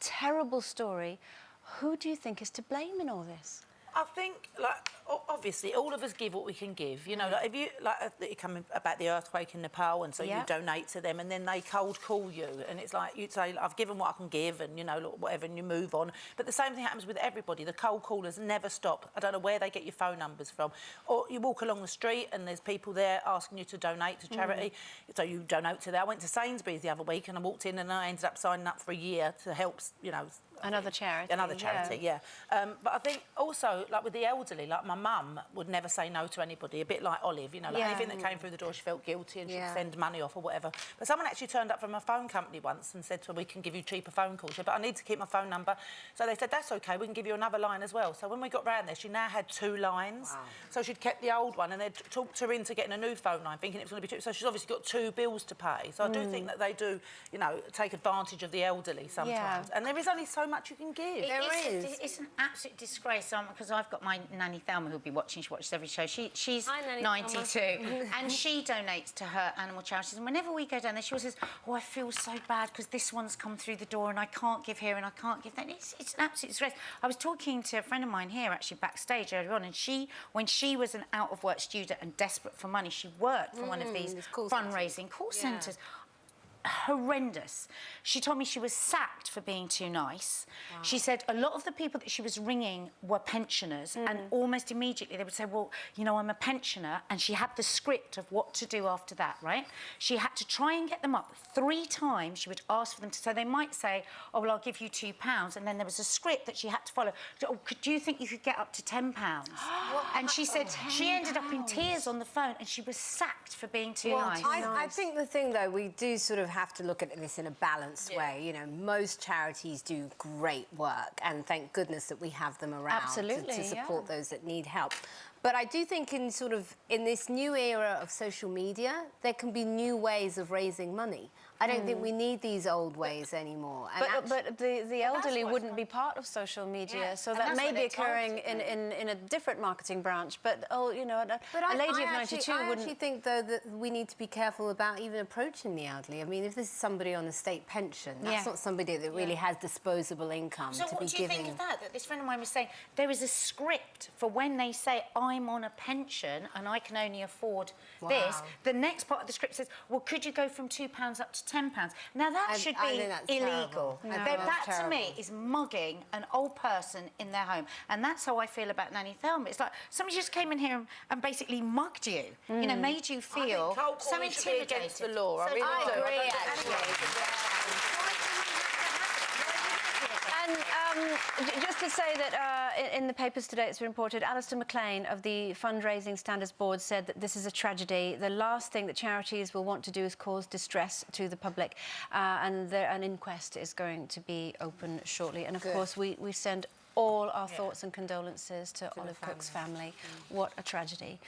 terrible story. Who do you think is to blame in all this? I think, like, obviously, all of us give what we can give. You know, like, if you, like, you come about the earthquake in Nepal, and so you donate to them, and then they cold call you, and it's like, you'd say, I've given what I can give, and, you know, look, whatever, and you move on. But the same thing happens with everybody. The cold callers never stop. I don't know where they get your phone numbers from. Or you walk along the street, and there's people there asking you to donate to charity, so you donate to that. I went to Sainsbury's the other week, and I walked in, and I ended up signing up for a year to help, you know... Another charity. Another charity, yeah. But I think also, like with the elderly, like my mum would never say no to anybody, a bit like Olive, you know, like anything that came through the door, she felt guilty and she'd send money off or whatever. But someone actually turned up from a phone company once and said to her, we can give you cheaper phone calls. But I need to keep my phone number. So they said, that's OK, we can give you another line as well. So when we got round there, she now had 2 lines. Wow. So she'd kept the old one and they'd talked her into getting a new phone line, thinking it was going to be cheap. So she's obviously got 2 bills to pay. So I do think that they do, you know, take advantage of the elderly sometimes. And there is only so much you can give. It's an absolute disgrace, because I've got my nanny Thelma who'll be watching. She watches every show. She's 92 and she donates to her animal charities. And whenever we go down there, she always says, "Oh, I feel so bad because this one's come through the door and I can't give here and I can't give that." It's an absolute disgrace. I was talking to a friend of mine here actually backstage earlier on, and when she was an out-of-work student and desperate for money, she worked for one of these fundraising call centres. Horrendous. She told me she was sacked for being too nice. Wow. She said a lot of the people that she was ringing were pensioners, and almost immediately they would say, well, you know, I'm a pensioner, and she had the script of what to do after that, right? She had to try and get them up 3 times. She would ask for them to, so they might say, oh, well, I'll give you £2, and then there was a script that she had to follow. Oh, do you think you could get up to £10? And she said she ended up in tears on the phone, and she was sacked for being too nice. I think the thing, though, we do sort of have to look at this in a balanced way. You know, most charities do great work, and thank goodness that we have them around to support those that need help. But I do think in this new era of social media, there can be new ways of raising money. I don't think we need these old ways anymore. And but the elderly wouldn't be part of social media, so that may be occurring in a different marketing branch. But, you know, a lady of 92 wouldn't... I actually think, though, that we need to be careful about even approaching the elderly. I mean, if this is somebody on a state pension, that's not somebody that really has disposable income to be giving... So what do you think of that? That this friend of mine was saying there is a script for when they say, I'm on a pension and I can only afford this. The next part of the script says, well, could you go from £2 up to £10? Now, that should be illegal. No, that, to me, is mugging an old person in their home. And that's how I feel about Nanny Thelma. It's like somebody just came in here and basically mugged you, you know, made you feel so intimidated. Against the law. I really do. I agree, actually. And just to say that in the papers today it's been reported, Alistair McLean of the Fundraising Standards Board said that this is a tragedy. The last thing that charities will want to do is cause distress to the public, and an inquest is going to be open shortly. And of course we send all our thoughts and condolences to Olive Cooke's family. What a tragedy.